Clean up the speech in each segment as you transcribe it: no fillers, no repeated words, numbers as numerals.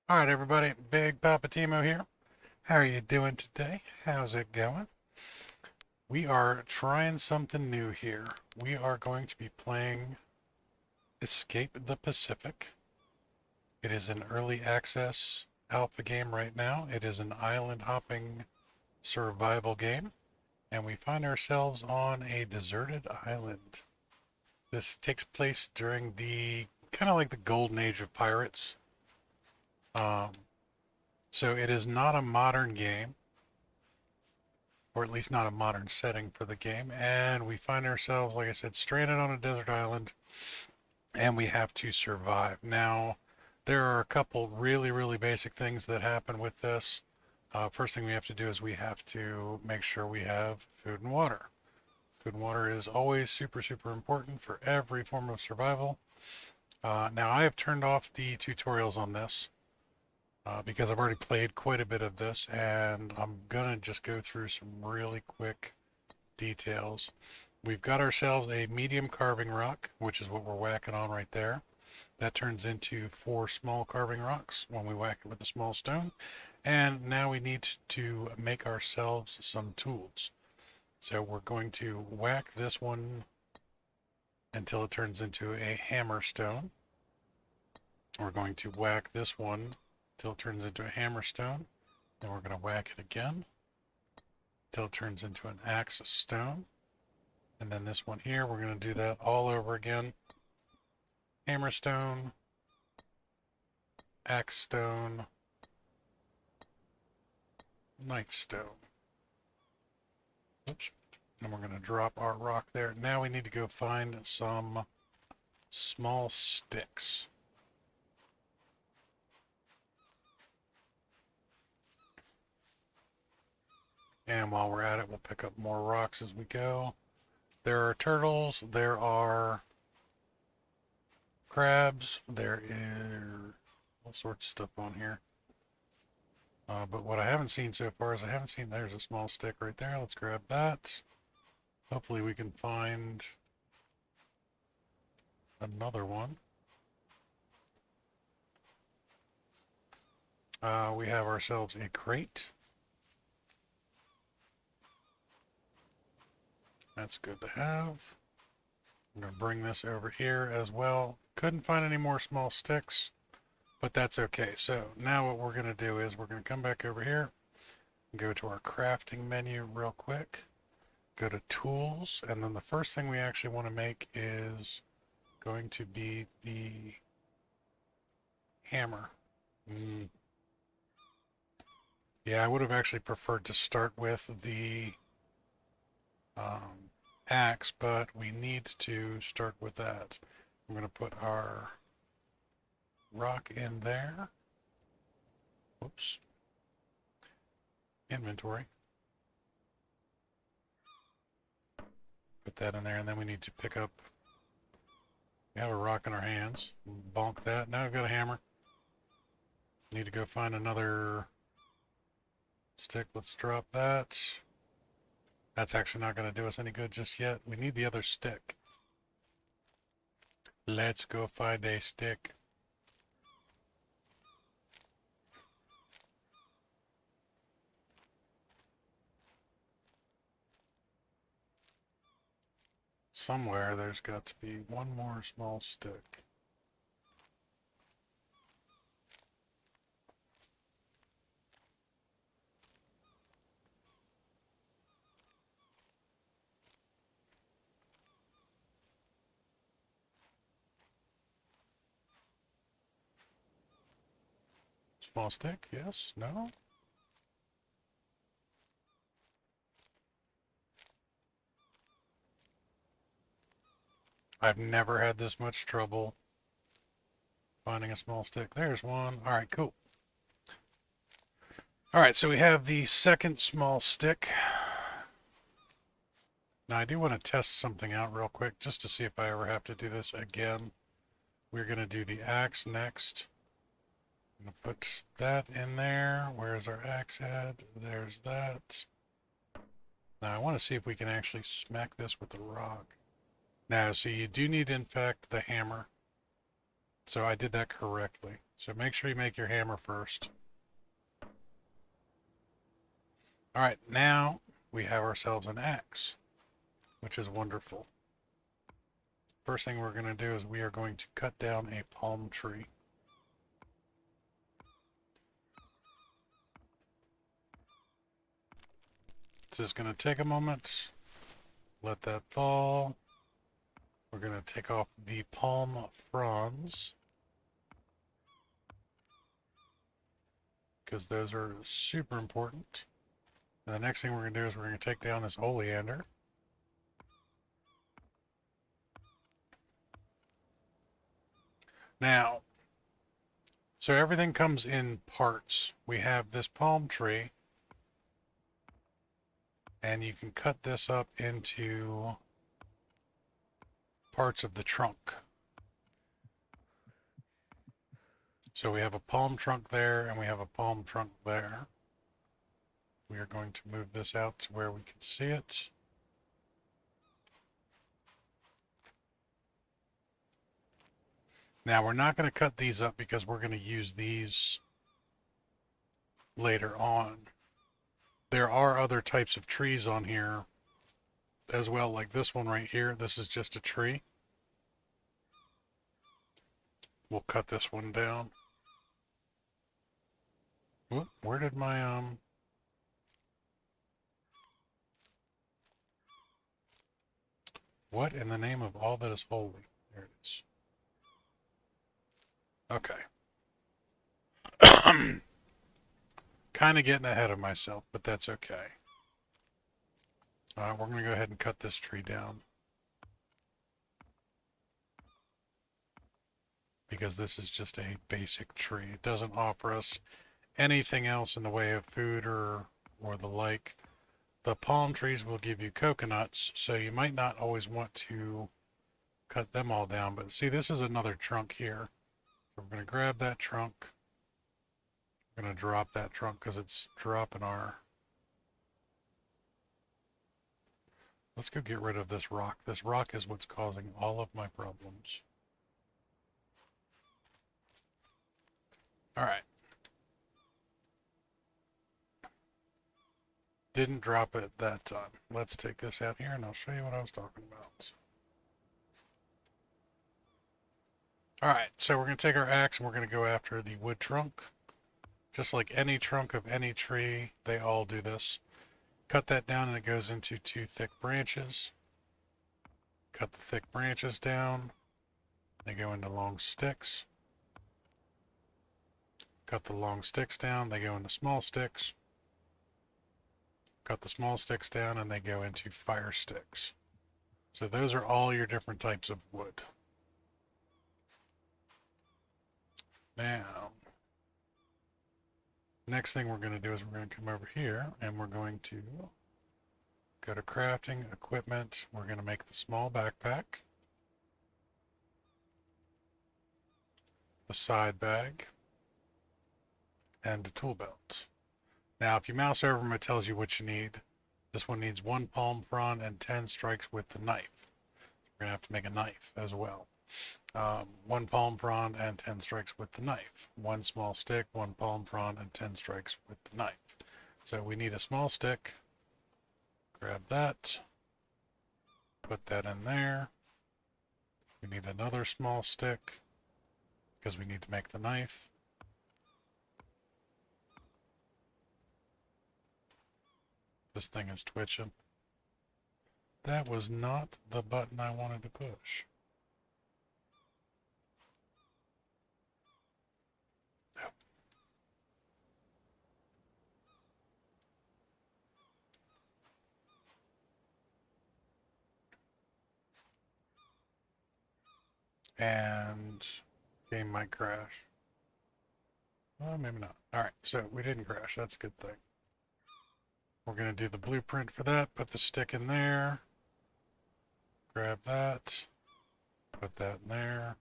All right, everybody, BigPoppaTMo here. How are you doing today? How's it going? We are trying something new here. We are going to be playing Escape the Pacific. It is an early access alpha game right now. It is an island hopping survival game, and we find ourselves on a deserted island. This takes place during the kind of like the golden age of pirates. Um, so it is not a modern game, or at least not a modern setting for the game. And we find ourselves, like I said, stranded on a desert island, and we have to survive. Now, there are a couple really, really basic things that happen with this. First thing we have to do is we have to make sure we have food and water. Food and water is always super, super important for every form of survival. Now, I have turned off the tutorials on this because I've already played quite a bit of this, and I'm going to just go through some really quick details. We've got ourselves a medium carving rock, which is what we're whacking on right there. That turns into 4 small carving rocks when we whack it with a small stone. And now we need to make ourselves some tools. So we're going to whack this one until it turns into a hammer stone. We're going to whack this one until it turns into a hammer stone. Then we're going to whack it again until it turns into an axe stone. And then this one here, we're going to do that all over again. Hammer stone, axe stone, knife stone. Oops. And we're going to drop our rock there. Now we need to go find some small sticks. And while we're at it, we'll pick up more rocks as we go. There are turtles, there are crabs, there is all sorts of stuff on here. But what I haven't seen so far is there's a small stick right there. Let's grab that. Hopefully we can find another one. We have ourselves a crate. That's good to have. I'm going to bring this over here as well. Couldn't find any more small sticks, but that's okay. So now what we're going to do is we're going to come back over here and go to our crafting menu real quick. Go to tools, and then the first thing we actually want to make is going to be the hammer. Yeah, I would have actually preferred to start with the axe, but we need to start with that. I'm going to put our rock in there. Whoops. Inventory. Put that in there, and then we need to pick up. We have a rock in our hands. Bonk that. Now we've got a hammer. Need to go find another stick. Let's drop that. That's actually not going to do us any good just yet. We need the other stick. Let's go find a stick. Somewhere there's got to be one more small stick. Small stick? Yes? No? I've never had this much trouble finding a small stick. There's one. All right, cool. All right, so we have the second small stick. Now, I do want to test something out real quick just to see if I ever have to do this again. We're going to do the axe next. I'm going to put that in there. Where's our axe head? There's that. Now, I want to see if we can actually smack this with the rock. Now, so you do need, in fact, the hammer. So I did that correctly. So make sure you make your hammer first. All right, now we have ourselves an axe, which is wonderful. First thing we're going to do is we are going to cut down a palm tree. This is going to take a moment. Let that fall. We're going to take off the palm fronds, because those are super important. And the next thing we're going to do is we're going to take down this oleander. Now, so everything comes in parts. We have this palm tree, and you can cut this up into parts of the trunk. So we have a palm trunk there, and we have a palm trunk there. We are going to move this out to where we can see it. Now we're not going to cut these up because we're going to use these later on. There are other types of trees on here as well, like this one right here. This is just a tree. We'll cut this one down. Whoop, where did my what in the name of all that is holy? There it is. Okay. Kind of getting ahead of myself, but that's okay. We're going to go ahead and cut this tree down, because this is just a basic tree. It doesn't offer us anything else in the way of food or the like. The palm trees will give you coconuts, so you might not always want to cut them all down. But see, this is another trunk here. So we're going to grab that trunk. We're going to drop that trunk because it's dropping our... Let's go get rid of this rock. This rock is what's causing all of my problems. All right. Didn't drop it that time. Let's take this out here and I'll show you what I was talking about. All right, so we're going to take our axe and we're going to go after the wood trunk. Just like any trunk of any tree, they all do this. Cut that down and it goes into 2 thick branches. Cut the thick branches down. They go into long sticks. Cut the long sticks down. They go into small sticks. Cut the small sticks down and they go into fire sticks. So those are all your different types of wood. Now, next thing we're going to do is we're going to come over here and we're going to go to crafting, equipment. We're going to make the small backpack, the side bag, and the tool belt. Now, if you mouse over them, it tells you what you need. This one needs 1 palm frond and 10 strikes with the knife. We're going to have to make a knife as well. 1 palm frond and 10 strikes with the knife. 1 small stick, 1 palm frond, and 10 strikes with the knife. So we need a small stick. Grab that. Put that in there. We need another small stick because we need to make the knife. This thing is twitching. That was not the button I wanted to push. And game might crash. Well, maybe not. Alright, so we didn't crash. That's a good thing. We're going to do the blueprint for that. Put the stick in there. Grab that. Put that in there.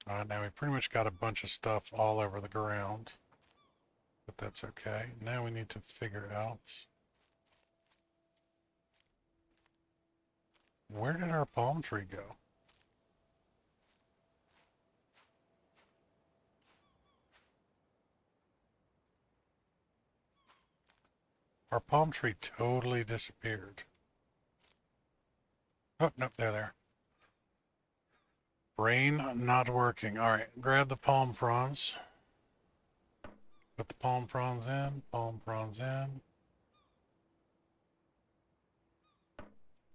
Now we pretty much got a bunch of stuff all over the ground. But that's okay. Now we need to figure out... Where did our palm tree go? Our palm tree totally disappeared. Oh, nope, there. Brain not working. All right, grab the palm fronds. Put the palm fronds in, palm fronds in.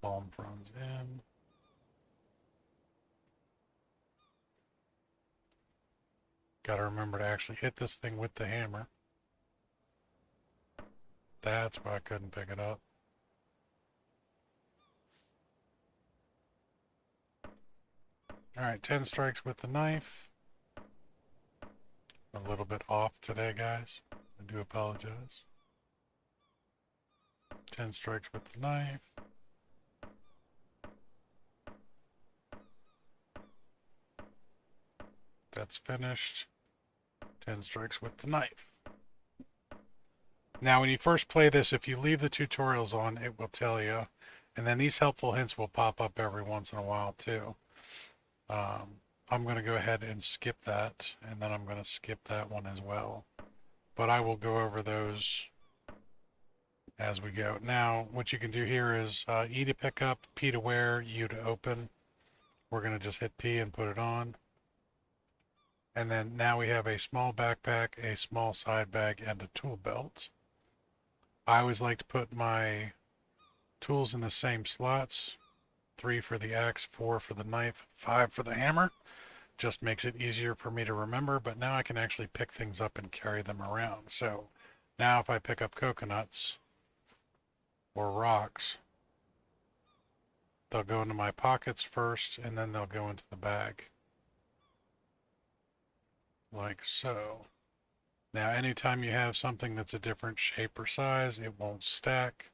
Palm fronds in. Gotta remember to actually hit this thing with the hammer. That's why I couldn't pick it up. Alright, 10 strikes with the knife. A little bit off today, guys. I do apologize. 10 strikes with the knife. That's finished. 10 strikes with the knife. Now, when you first play this, if you leave the tutorials on, it will tell you. And then these helpful hints will pop up every once in a while, too. I'm going to go ahead and skip that, and then I'm going to skip that one as well. But I will go over those as we go. Now, what you can do here is E to pick up, P to wear, U to open. We're going to just hit P and put it on. And then now we have a small backpack, a small side bag, and a tool belt. I always like to put my tools in the same slots. 3 for the axe, 4 for the knife, 5 for the hammer. Just makes it easier for me to remember, but now I can actually pick things up and carry them around. So now if I pick up coconuts or rocks, they'll go into my pockets first, and then they'll go into the bag. Like so. Now anytime you have something that's a different shape or size, it won't stack.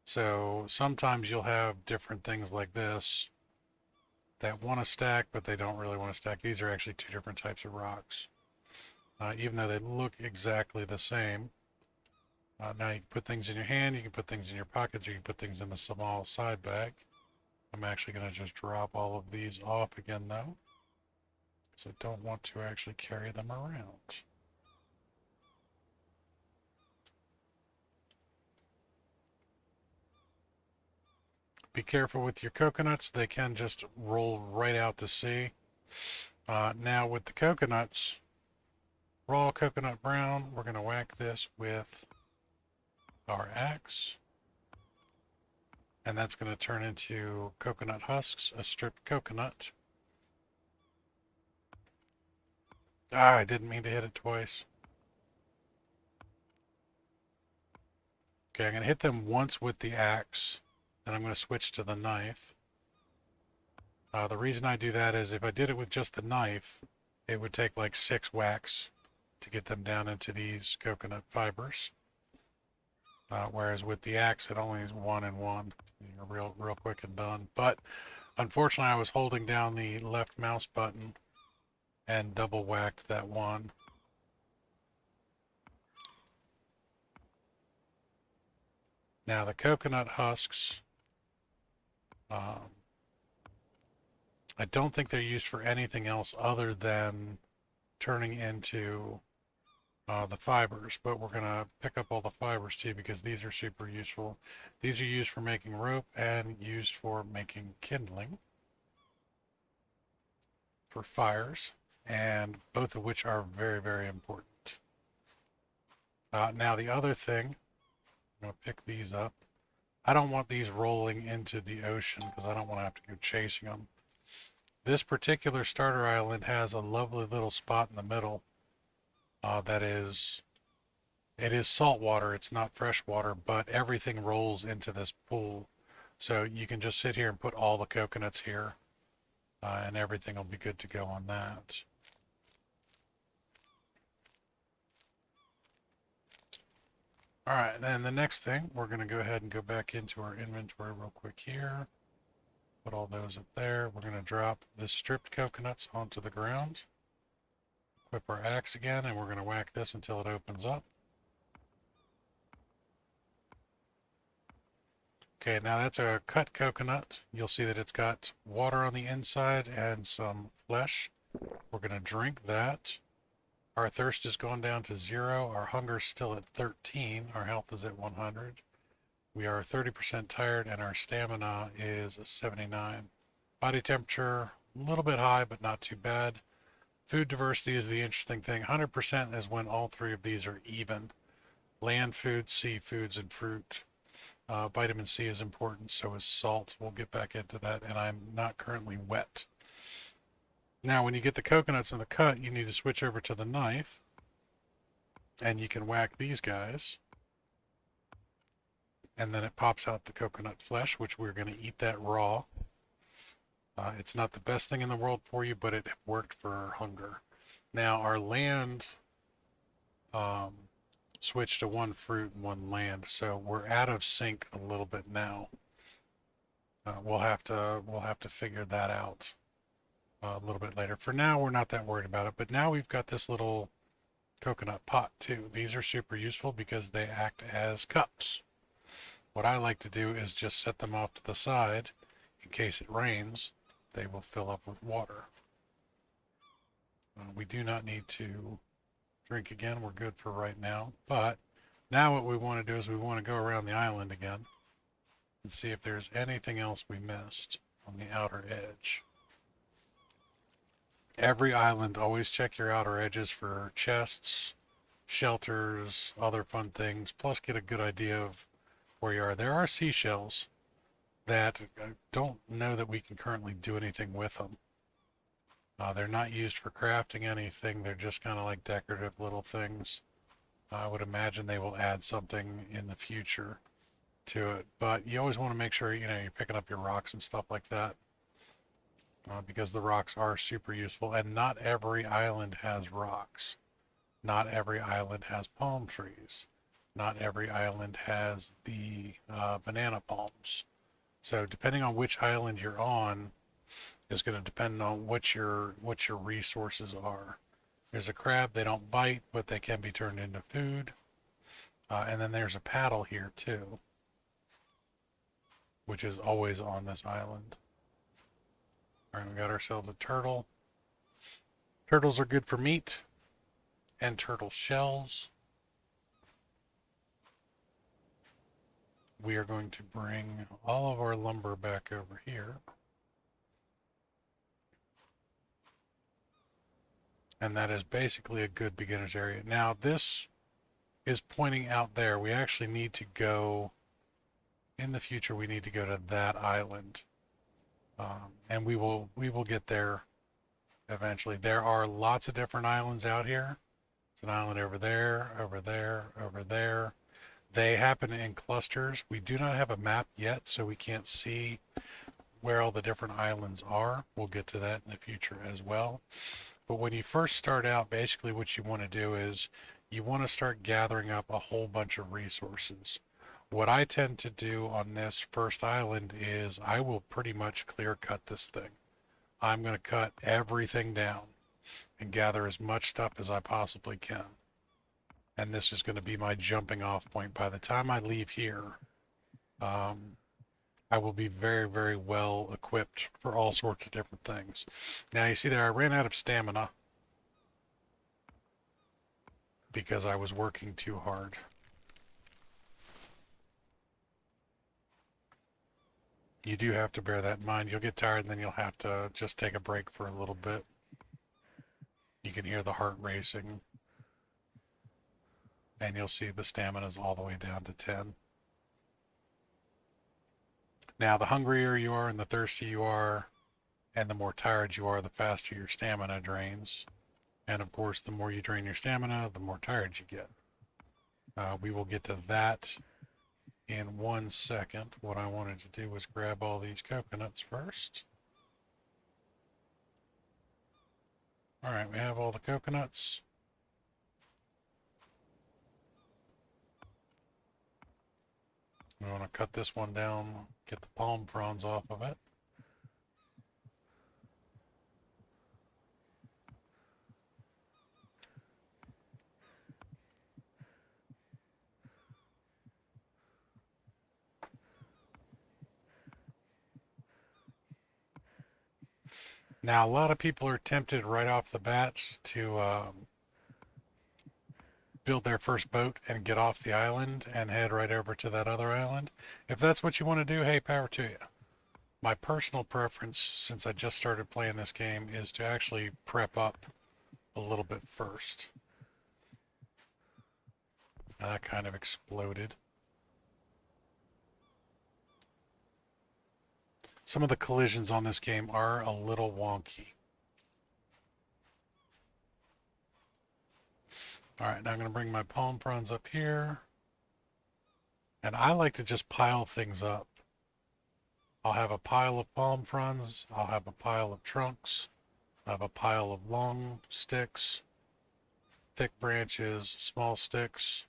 So sometimes you'll have different things like this that want to stack, but they don't really want to stack. These are actually 2 different types of rocks. Even though they look exactly the same. Now you can put things in your hand, you can put things in your pockets, or you can put things in the small side bag. I'm actually going to just drop all of these off again though, because I don't want to actually carry them around. Be careful with your coconuts. They can just roll right out to sea. Now with the coconuts, raw coconut brown, we're going to whack this with our axe. And that's going to turn into coconut husks, a stripped coconut. Ah, I didn't mean to hit it twice. Okay, I'm going to hit them once with the axe. Then I'm going to switch to the knife. The reason I do that is if I did it with just the knife, it would take like 6 whacks to get them down into these coconut fibers. Whereas with the axe, it only is 1 and 1. You're real quick and done. But unfortunately, I was holding down the left mouse button and double whacked that one. Now the coconut husks, I don't think they're used for anything else other than turning into the fibers, but we're going to pick up all the fibers too because these are super useful. These are used for making rope and used for making kindling for fires, and both of which are very, very important. Now the other thing, I'm going to pick these up. I don't want these rolling into the ocean because I don't want to have to go chasing them. This particular starter island has a lovely little spot in the middle it is salt water, it's not fresh water, but everything rolls into this pool. So you can just sit here and put all the coconuts here, and everything will be good to go on that. All right, then the next thing, we're going to go ahead and go back into our inventory real quick here. Put all those up there. We're going to drop the stripped coconuts onto the ground. Equip our axe again, and we're going to whack this until it opens up. Okay, now that's a cut coconut. You'll see that it's got water on the inside and some flesh. We're going to drink that. Our thirst is gone down to 0. Our hunger is still at 13. Our health is at 100. We are 30% tired, and our stamina is 79. Body temperature, a little bit high, but not too bad. Food diversity is the interesting thing. 100% is when all three of these are even. Land foods, sea foods, and fruit. Vitamin C is important, so is salt. We'll get back into that, and I'm not currently wet. Now, when you get the coconuts in the cut, you need to switch over to the knife, and you can whack these guys, and then it pops out the coconut flesh, which we're going to eat that raw. It's not the best thing in the world for you, but it worked for our hunger. Now, our land switched to one fruit and one land, so we're out of sync a little bit now. We'll have to figure that out a little bit later. For now, we're not that worried about it, but now we've got this little coconut pot too. These are super useful because they act as cups. What I like to do is just set them off to the side in case it rains. They will fill up with water. We do not need to drink again. We're good for right now. But now what we want to do is we want to go around the island again and see if there's anything else we missed on the outer edge. Every island, always check your outer edges for chests, shelters, other fun things, plus get a good idea of where you are. There are seashells that I don't know that we can currently do anything with them. They're not used for crafting anything. They're just kind of like decorative little things. I would imagine they will add something in the future to it. But you always want to make sure, you're picking up your rocks and stuff like that. Because the rocks are super useful. And not every island has rocks. Not every island has palm trees. Not every island has the banana palms. So depending on which island you're on is going to depend on what your resources are. There's a crab. They don't bite, but they can be turned into food. And then there's a paddle here too, which is always on this island. All right, we got ourselves a turtle. Turtles are good for meat and turtle shells. We are going to bring all of our lumber back over here. And that is basically a good beginner's area. Now this is pointing out there. We actually need to go, in the future, we need to go to that island. And we will get there eventually. There are lots of different islands out here. There's an island over there, over there, over there. They happen in clusters. We do not have a map yet, so we can't see where all the different islands are. We'll get to that in the future as well. But when you first start out, basically what you want to do is you want to start gathering up a whole bunch of resources. What I tend to do on this first island is I will pretty much clear cut this thing. I'm going to cut everything down and gather as much stuff as I possibly can. And this is going to be my jumping off point. By the time I leave here, I will be very, very well equipped for all sorts of different things. Now you see there, I ran out of stamina because I was working too hard. You do have to bear that in mind. You'll get tired and then you'll have to just take a break for a little bit. You can hear the heart racing. And you'll see the stamina is all the way down to 10. Now, the hungrier you are and the thirstier you are, and the more tired you are, the faster your stamina drains. And of course, the more you drain your stamina, the more tired you get. We will get to that in 1 second. What I wanted to do was grab all these coconuts first. All right, we have all the coconuts. We want to cut this one down, get the palm fronds off of it. Now, a lot of people are tempted right off the bat to build their first boat and get off the island and head right over to that other island. If that's what you want to do, hey, power to you. My personal preference, since I just started playing this game, is to actually prep up a little bit first. Now that kind of exploded. Some of the collisions on this game are a little wonky. Alright, now I'm going to bring my palm fronds up here. And I like to just pile things up. I'll have a pile of palm fronds, I'll have a pile of trunks, I have a pile of long sticks, thick branches, small sticks,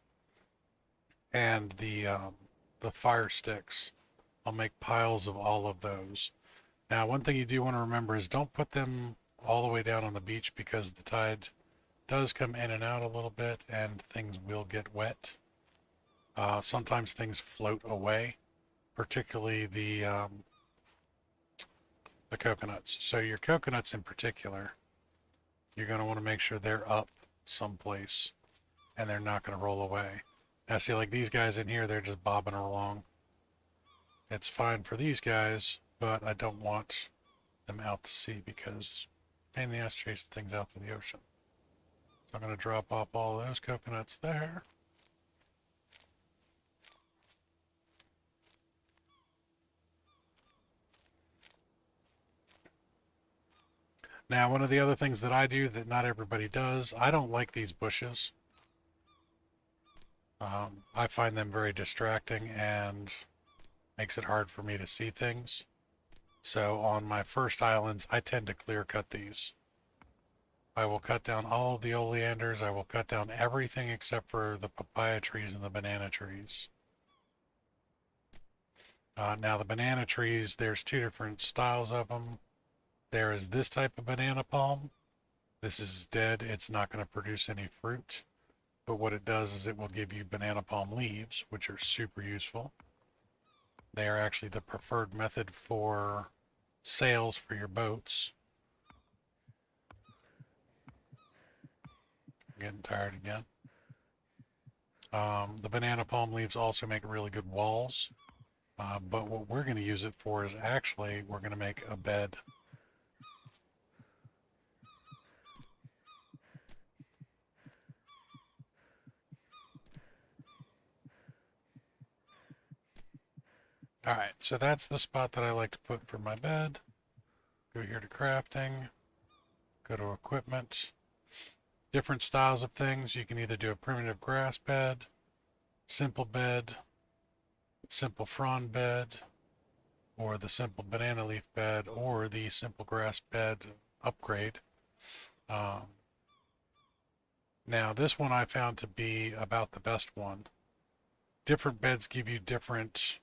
and the fire sticks. I'll make piles of all of those. Now, one thing you do want to remember is don't put them all the way down on the beach because the tide does come in and out a little bit and things will get wet. Sometimes things float away, particularly the coconuts. So your coconuts in particular, you're going to want to make sure they're up someplace and they're not going to roll away. Now see, like these guys in here, they're just bobbing along. It's fine for these guys, but I don't want them out to sea because pain in the ass chasing things out to the ocean. So I'm going to drop off all those coconuts there. Now, one of the other things that I do that not everybody does, I don't like these bushes. I find them very distracting and makes it hard for me to see things. So on my first islands, I tend to clear cut these. I will cut down all of the oleanders. I will cut down everything except for the papaya trees and the banana trees. Now the banana trees, there's two different styles of them. There is this type of banana palm. This is dead. It's not going to produce any fruit. But what it does is it will give you banana palm leaves, which are super useful. They are actually the preferred method for sails for your boats. I'm getting tired again. The banana palm leaves also make really good walls. But what we're going to use it for is actually we're going to make a bed. Alright, so that's the spot that I like to put for my bed. Go here to crafting, go to equipment. Different styles of things. You can either do a primitive grass bed, simple frond bed, or the simple banana leaf bed, or the simple grass bed upgrade. Now this one I found to be about the best one. Different beds give you different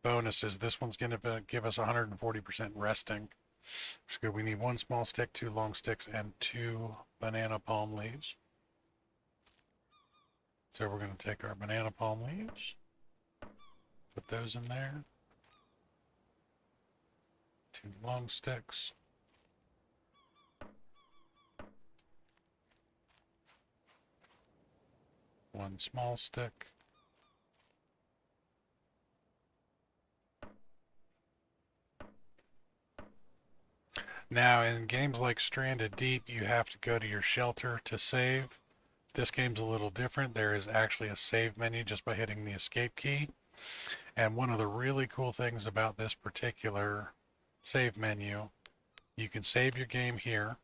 bonuses. This one's going to give us 140% resting. Which is good. We need one small stick, two long sticks, and two banana palm leaves. So we're going to take our banana palm leaves, put those in there. Two long sticks. One small stick. Now, in games like Stranded Deep, you have to go to your shelter to save. This game's a little different. There is actually a save menu just by hitting the escape key. And one of the really cool things about this particular save menu, you can save your game here.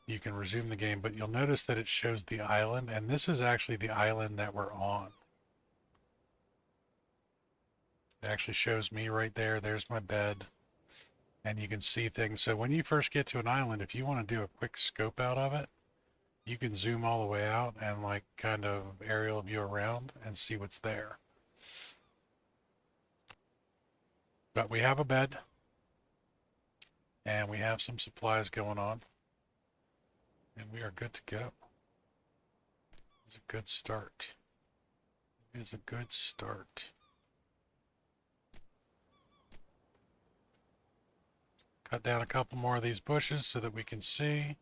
You can resume the game, but you'll notice that it shows the island, and this is actually the island that we're on. It actually shows me right there. There's my bed. And you can see things. So when you first get to an island, if you want to do a quick scope out of it, you can zoom all the way out and like kind of aerial view around and see what's there. But we have a bed and we have some supplies going on and we are good to go. It's a good start. It is a good start. Cut down a couple more of these bushes so that we can see.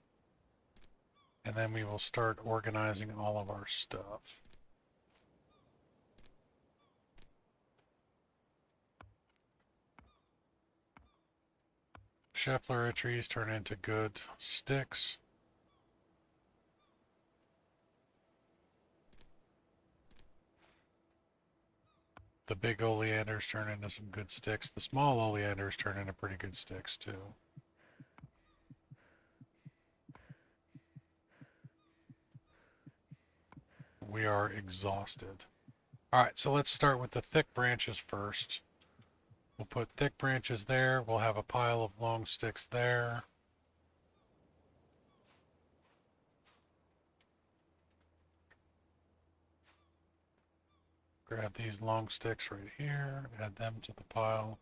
and then we will start organizing all of our stuff. Scheffler trees turn into good sticks. The big oleanders turn into some good sticks. The small oleanders turn into pretty good sticks too. We are exhausted. All right, so let's start with the thick branches first. We'll put thick branches there. We'll have a pile of long sticks there. Grab these long sticks right here, add them to the pile.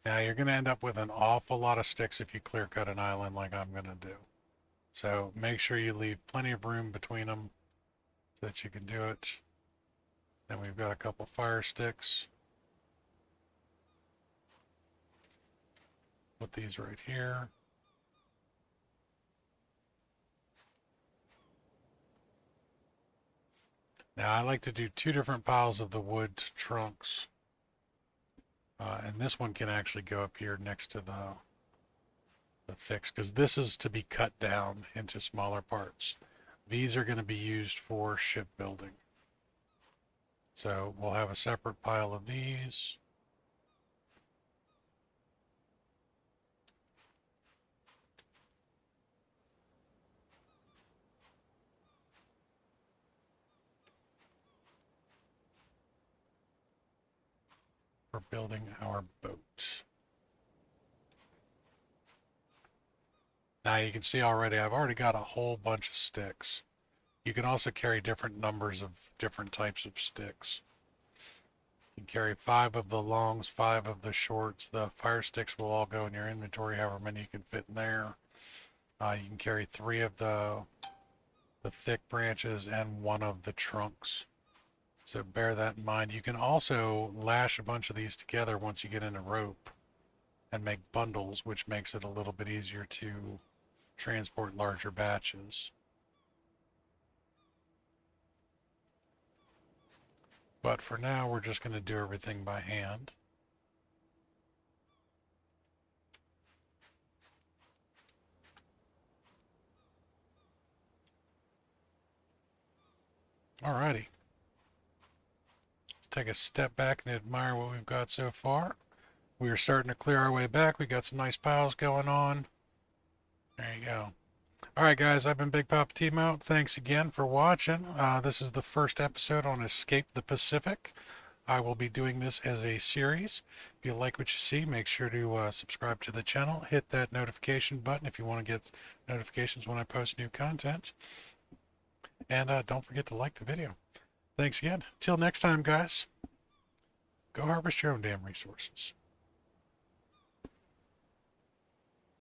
Now you're going to end up with an awful lot of sticks if you clear cut an island like I'm going to do. So make sure you leave plenty of room between them so that you can do it. Then we've got a couple fire sticks. Put these right here. Now I like to do two different piles of the wood trunks. And this one can actually go up here next to the fix, because this is to be cut down into smaller parts. These are going to be used for shipbuilding. So we'll have a separate pile of these. For building our boat. Now you can see already, I've already got a whole bunch of sticks. You can also carry different numbers of different types of sticks. You can carry 5 of the longs, 5 of the shorts. The fire sticks will all go in your inventory, however many you can fit in there. You can carry 3 of the thick branches and 1 of the trunks. So bear that in mind. You can also lash a bunch of these together once you get in a rope and make bundles, which makes it a little bit easier to transport larger batches. But for now, we're just going to do everything by hand. Alrighty. Let's take a step back and admire what we've got so far. We are starting to clear our way back. We got some nice piles going on. There you go. Alright guys, I've been BigPoppaTMo. Thanks again for watching. This is the first episode on Escape the Pacific. I will be doing this as a series. If you like what you see, make sure to subscribe to the channel. Hit that notification button if you want to get notifications when I post new content. And don't forget to like the video. Thanks again. Till next time, guys. Go harvest your own damn resources.